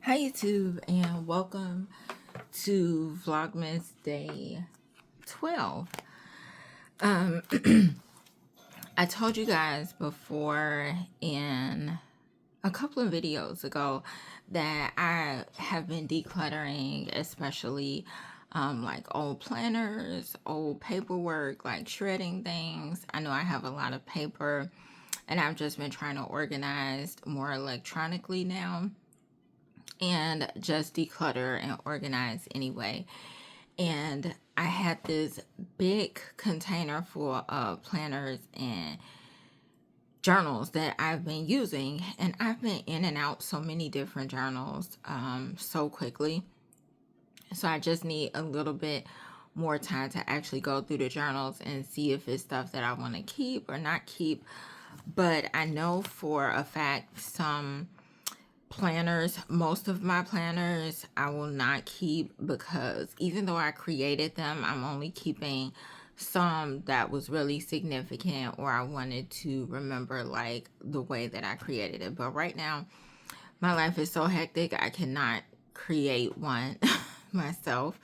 Hi YouTube, and welcome to Vlogmas Day 12. I told you guys before in a couple of videos ago that I have been decluttering, especially like old planners, old paperwork, like shredding things. I know I have a lot of paper and I've just been trying to organize more electronically now and just declutter and organize anyway. And I had this big container full of planners and journals that I've been using, and I've been in and out so many different journals so quickly. So I just need a little bit more time to actually go through the journals and see if it's stuff that I want to keep or not keep. But I know for a fact some planners, most of my planners I will not keep, because even though I created them, I'm only keeping some that was really significant or I wanted to remember like the way that I created it. But right now my life is so hectic, I cannot create one myself.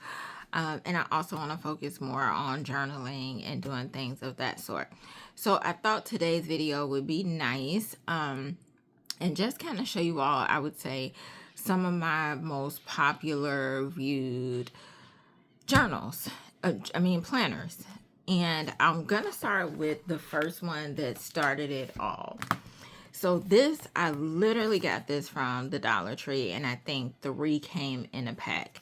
And I also want to focus more on journaling and doing things of that sort. So I thought today's video would be nice. And just kind of show you all, I would say, some of my most popular viewed journals, planners. And I'm going to start with the first one that started it all. So this, I literally got this from the Dollar Tree, and I think 3 came in a pack.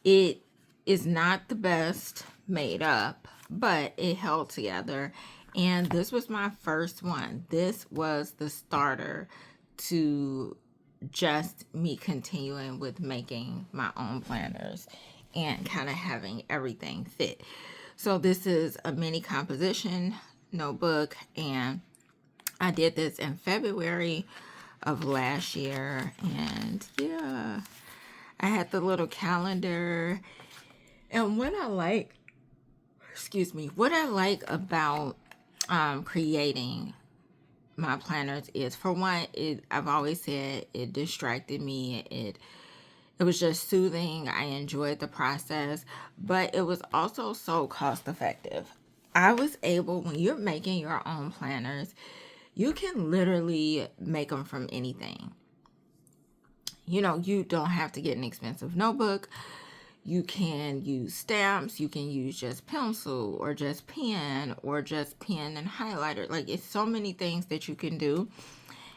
It is not the best made up, but it held together. And this was my first one. This was the starter to just me continuing with making my own planners and kind of having everything fit. So this is a mini composition notebook, and I did this in February of last year. And yeah, I had the little calendar. And what I like about creating my planners is, for one, I've always said it distracted me. It was just soothing. I enjoyed the process, but it was also so cost effective. I was able, when you're making your own planners, you can literally make them from anything. You know, you don't have to get an expensive notebook. You can use stamps, you can use just pencil or just pen and highlighter. Like, it's so many things that you can do.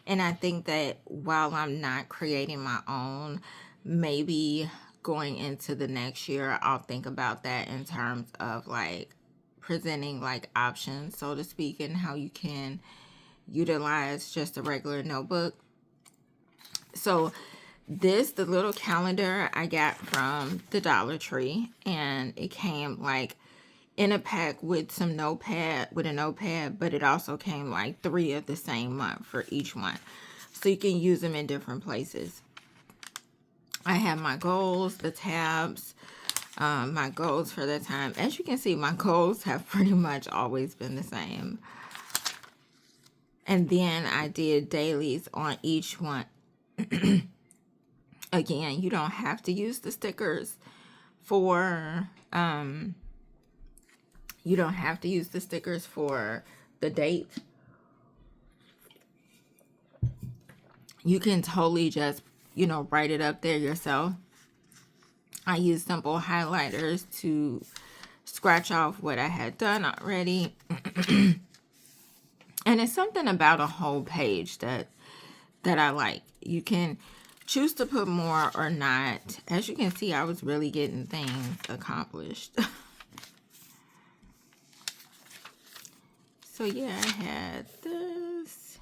And I think that while I'm not creating my own, maybe going into the next year, I'll think about that in terms of like presenting like options, so to speak, and how you can utilize just a regular notebook. So the little calendar I got from the Dollar Tree, and it came like in a pack with a notepad, but it also came like 3 of the same month for each one. So you can use them in different places. I have my goals, the tabs, my goals for the time. As you can see, my goals have pretty much always been the same. And then I did dailies on each one. Again, you don't have to use the stickers for the date. You can totally just, write it up there yourself. I use simple highlighters to scratch off what I had done already. And it's something about a whole page that I like. You can choose to put more or not. As you can see, I was really getting things accomplished. So yeah, I had this.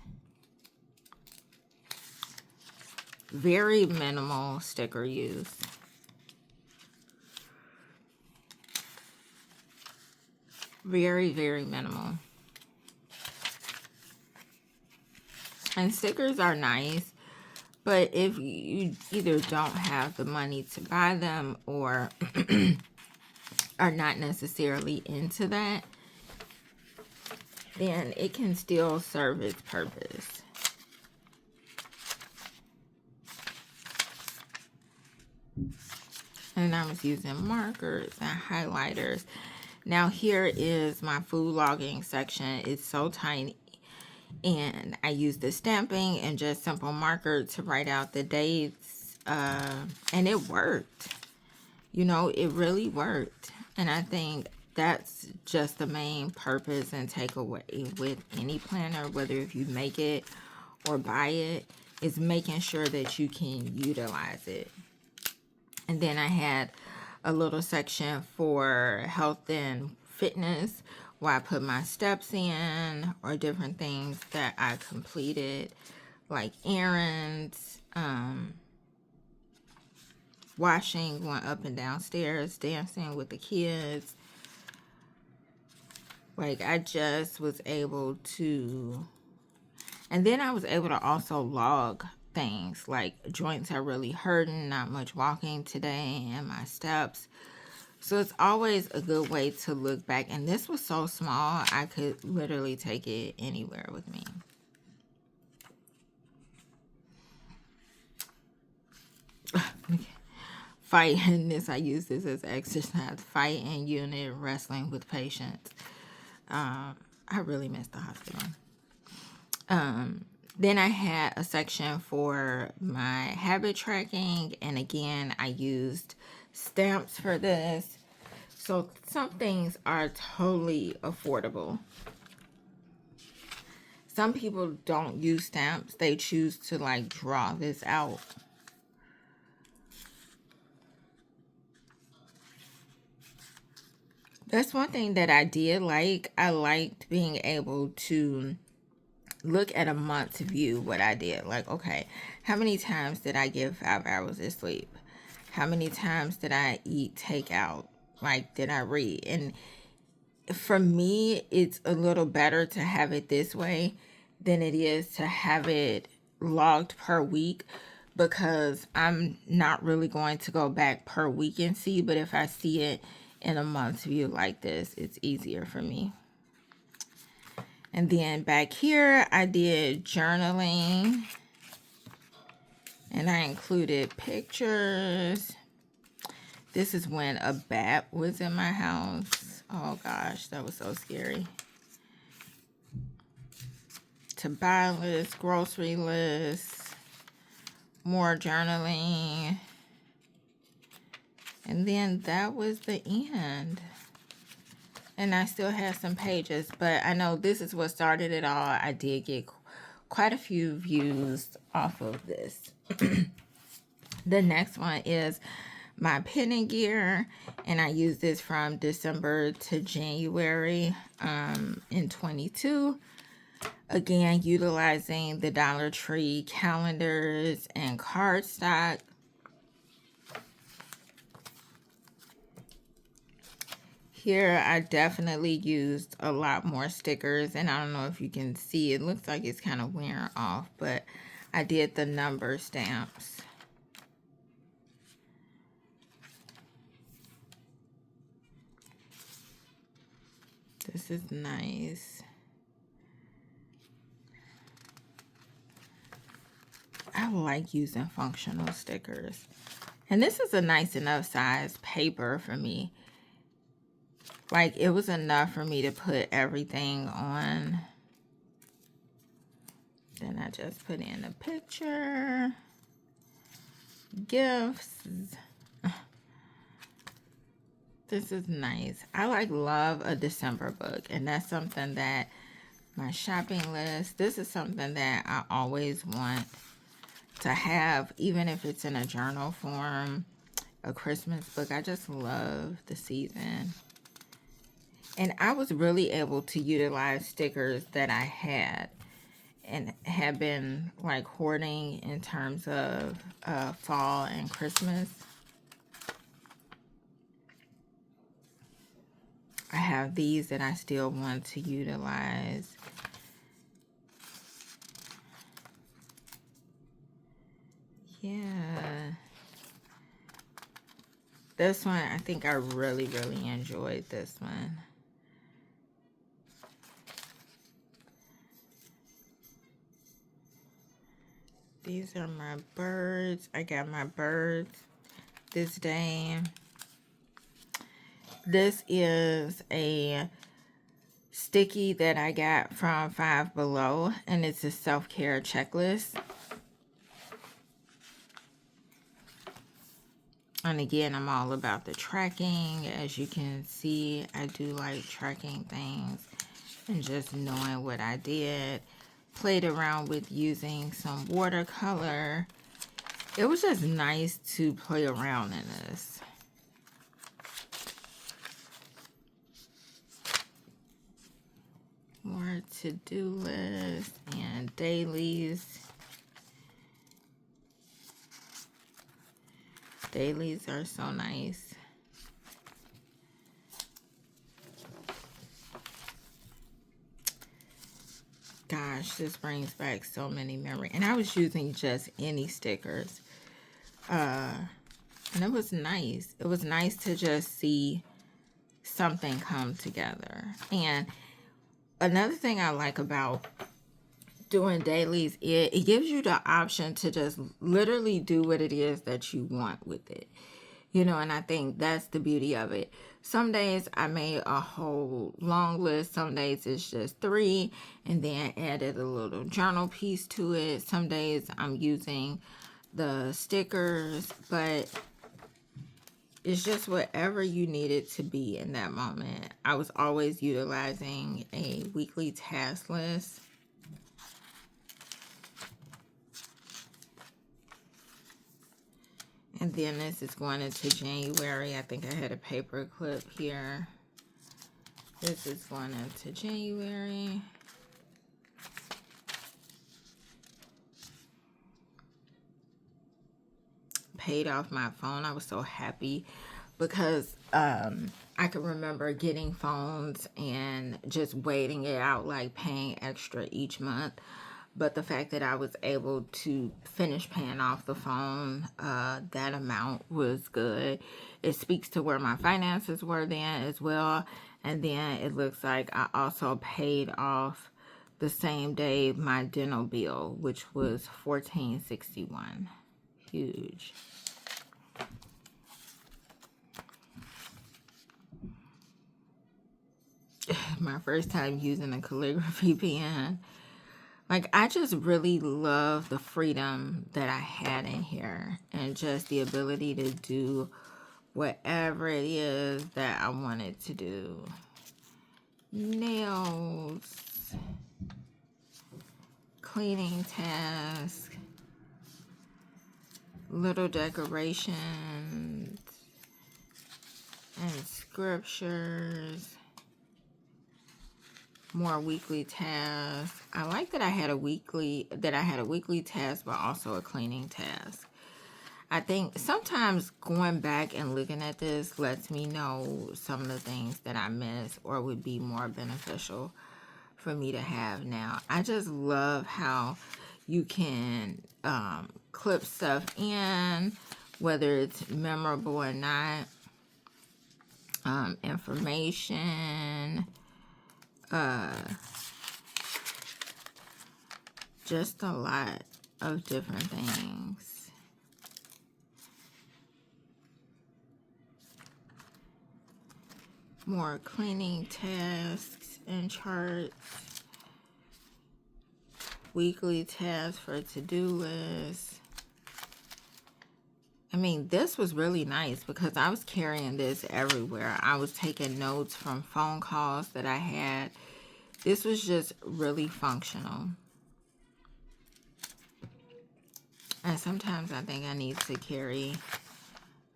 Very minimal sticker use. Very, very minimal. And stickers are nice, but if you either don't have the money to buy them or are not necessarily into that, then it can still serve its purpose. And I was using markers and highlighters. Now here is my food logging section. It's so tiny. And I used the stamping and just simple marker to write out the dates. And it worked. You know, it really worked. And I think that's just the main purpose and takeaway with any planner, whether if you make it or buy it, is making sure that you can utilize it. And then I had a little section for health and fitness where I put my steps in or different things that I completed, like errands, washing, going up and downstairs, dancing with the kids. Like I just was able to, and then I was able to also log things like joints are really hurting, not much walking today, and my steps. So it's always a good way to look back. And this was so small, I could literally take it anywhere with me. Fighting this, I use this as exercise. Fight in unit, wrestling with patients. I really missed the hospital. Then I had a section for my habit tracking. And again, I used stamps for this. So some things are totally affordable. Some people don't use stamps. They choose to like draw this out. That's one thing that I did like. I liked being able to look at a month's view what I did. Like, okay, how many times did I get 5 hours of sleep? How many times did I eat takeout? Like, did I read? And for me, it's a little better to have it this way than it is to have it logged per week, because I'm not really going to go back per week and see. But if I see it in a month's view like this, it's easier for me. And then back here, I did journaling. And I included pictures. This is when a bat was in my house. Oh gosh, that was so scary. To buy list, grocery list, more journaling. And then that was the end. And I still have some pages, but I know this is what started it all. I did get quite a few views off of this. The next one is my penning gear, and I used this from December to January in 22. Again, utilizing the Dollar Tree calendars and cardstock. Here, I definitely used a lot more stickers, and I don't know if you can see, it looks like it's kind of wearing off, but I did the number stamps. This is nice. I like using functional stickers. And this is a nice enough size paper for me. Like, it was enough for me to put everything on. Then I just put in a picture. Gifts. This is nice. I love a December book. And that's something that my shopping list. This is something that I always want to have, even if it's in a journal form, a Christmas book. I just love the season. And I was really able to utilize stickers that I had and have been like hoarding in terms of fall and Christmas. I have these that I still want to utilize. Yeah. This one, I think I really, really enjoyed this one. These are my birds. I got my birds. this day. This is a sticky that I got from Five Below, and it's a self-care checklist. And again, I'm all about the tracking. As you can see, I do like tracking things and just knowing what I did. Played around with using some watercolor. It was just nice to play around in this. More to-do list and dailies. Dailies are so nice. Gosh, this brings back so many memories. And I was using just any stickers. And it was nice. It was nice to just see something come together. And another thing I like about doing dailies, it gives you the option to just literally do what it is that you want with it. You know, and I think that's the beauty of it. Some days I made a whole long list. Some days it's just 3 and then added a little journal piece to it. Some days I'm using the stickers, but it's just whatever you need it to be in that moment. I was always utilizing a weekly task list. And then this is going into January. I think I had a paper clip here. This is going into January. Paid off my phone. I was so happy because I can remember getting phones and just waiting it out, like paying extra each month. But the fact that I was able to finish paying off the phone, that amount was good. It speaks to where my finances were then as well. And then it looks like I also paid off the same day my dental bill, which was $14.61. Huge. My first time using a calligraphy pen. Like, I just really love the freedom that I had in here and just the ability to do whatever it is that I wanted to do. Nails, cleaning tasks, little decorations, and scriptures. More weekly tasks. I like that I had a weekly task, but also a cleaning task. I think sometimes going back and looking at this lets me know some of the things that I missed or would be more beneficial for me to have now. I just love how you can clip stuff in, whether it's memorable or not. Information. Just a lot of different things. More cleaning tasks and charts. Weekly tasks for to-do lists. I mean, this was really nice because I was carrying this everywhere. I was taking notes from phone calls that I had. This was just really functional. And sometimes I think I need to carry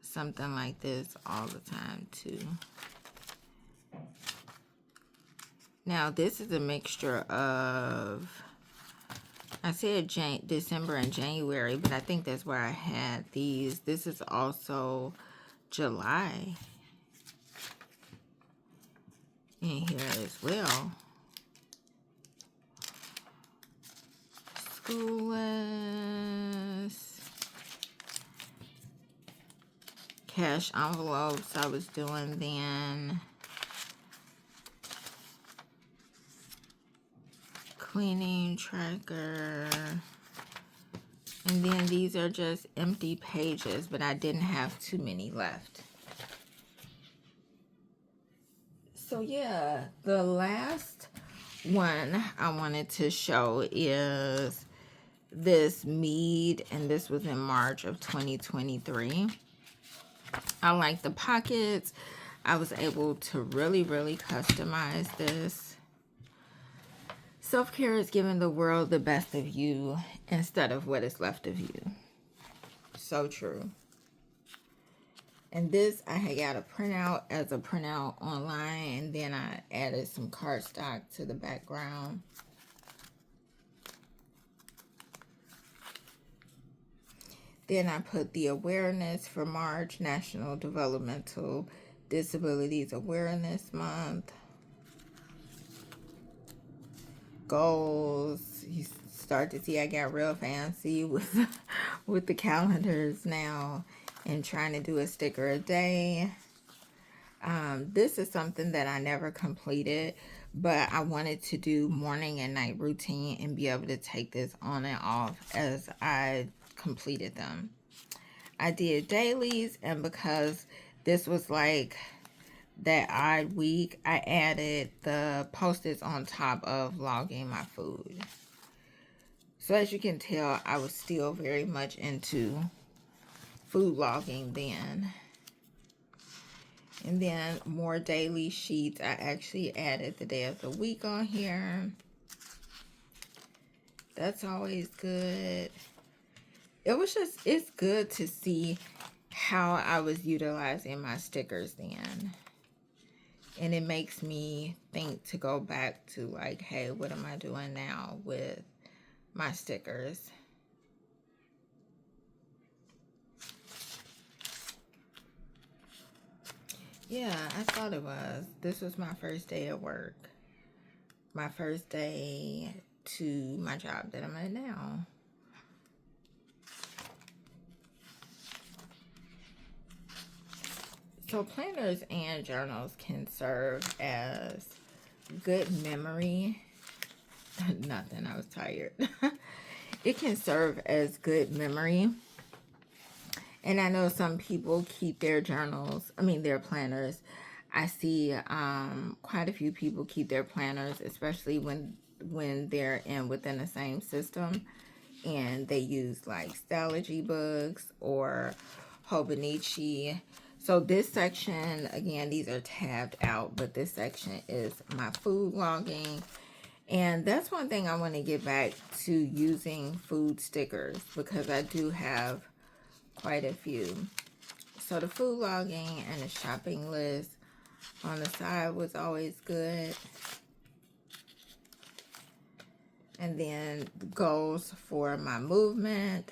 something like this all the time too. Now, this is a mixture of, I said December and January, but I think that's where I had these. This is also July in here as well. School list. Cash envelopes I was doing then. Cleaning tracker. And then these are just empty pages, but I didn't have too many left. So yeah, the last one I wanted to show is this mead, and this was in March of 2023. I like the pockets. I was able to really customize this. Self-care is giving the world the best of you instead of what is left of you. So true. And this, I had got a printout as a printout online, and then I added some cardstock to the background. Then I put the awareness for March, National Developmental Disabilities Awareness Month. Goals. You start to see I got real fancy with the calendars now, and trying to do a sticker a day. This is something that I never completed, but I wanted to do morning and night routine and be able to take this on and off as I completed them. I did dailies, and because this was like that odd week, I added the post-its on top of logging my food. So as you can tell, I was still very much into food logging then. And then more daily sheets. I actually added the day of the week on here. That's always good. It's good to see how I was utilizing my stickers then. And it makes me think to go back to like, hey, what am I doing now with my stickers? Yeah, I thought it was. This was my first day at work. My first day to my job that I'm at now. So planners and journals can serve as good memory. Nothing, I was tired. It can serve as good memory. And I know some people keep their journals, their planners. I see quite a few people keep their planners, especially when they're within the same system, and they use like Stalogy books or Hobonichi. So this section, again, these are tabbed out, but this section is my food logging. And that's one thing I want to get back to, using food stickers, because I do have quite a few. So the food logging and the shopping list on the side was always good. And then goals for my movement.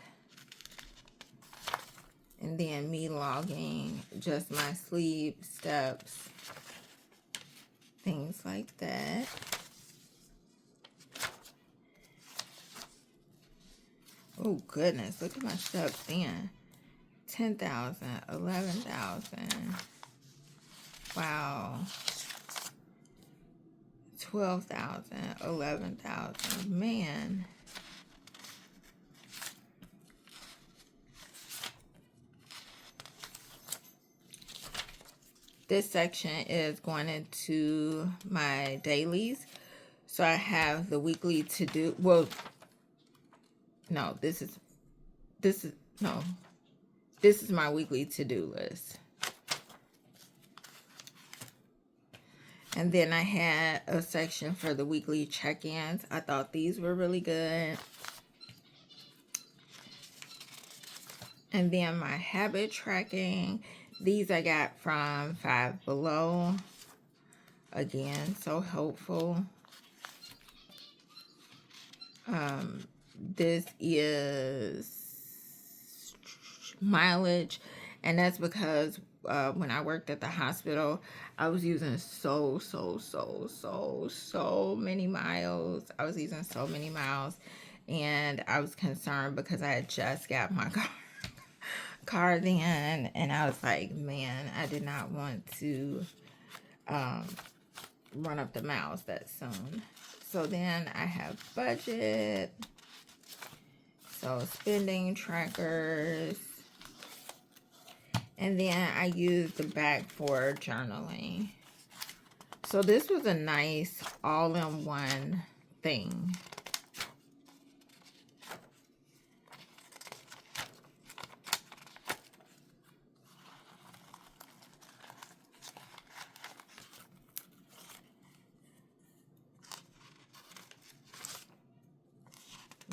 And then me logging just my sleep, steps, things like that. Oh goodness, look at my steps then. 10,000, 11,000. Wow. 12,000, 11,000. Man. This section is going into my dailies. So I have the weekly to-do. Well, no, this is my weekly to-do list. And then I had a section for the weekly check-ins. I thought these were really good. And then my habit tracking. These I got from Five Below. Again, so helpful. This is mileage, and that's because when I worked at the hospital, I was using so many miles. I was using so many miles, and I was concerned because I had just got my car then, and I was like, man, I did not want to run up the miles that soon. So then I have budget, So spending trackers. And then I used the back for journaling. So this was a nice all-in-one thing.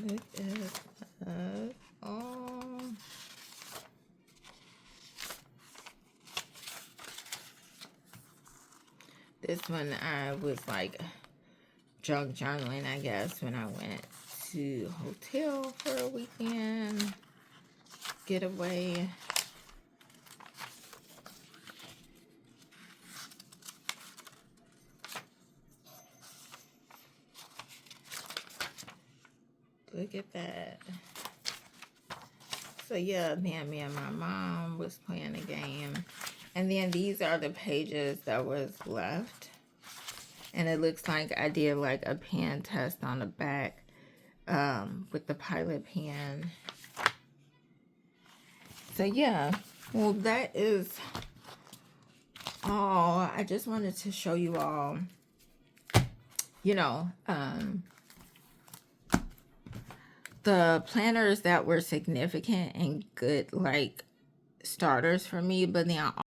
Look at us all. This one I was like junk journaling, I guess, when I went to hotel for a weekend getaway. Look at that. So yeah, then me and my mom was playing a game. And then these are the pages that was left. And it looks like I did like a pen test on the back with the Pilot pen. So yeah, well, that is all. I just wanted to show you all, you know, the planners that were significant and good, like, starters for me. But then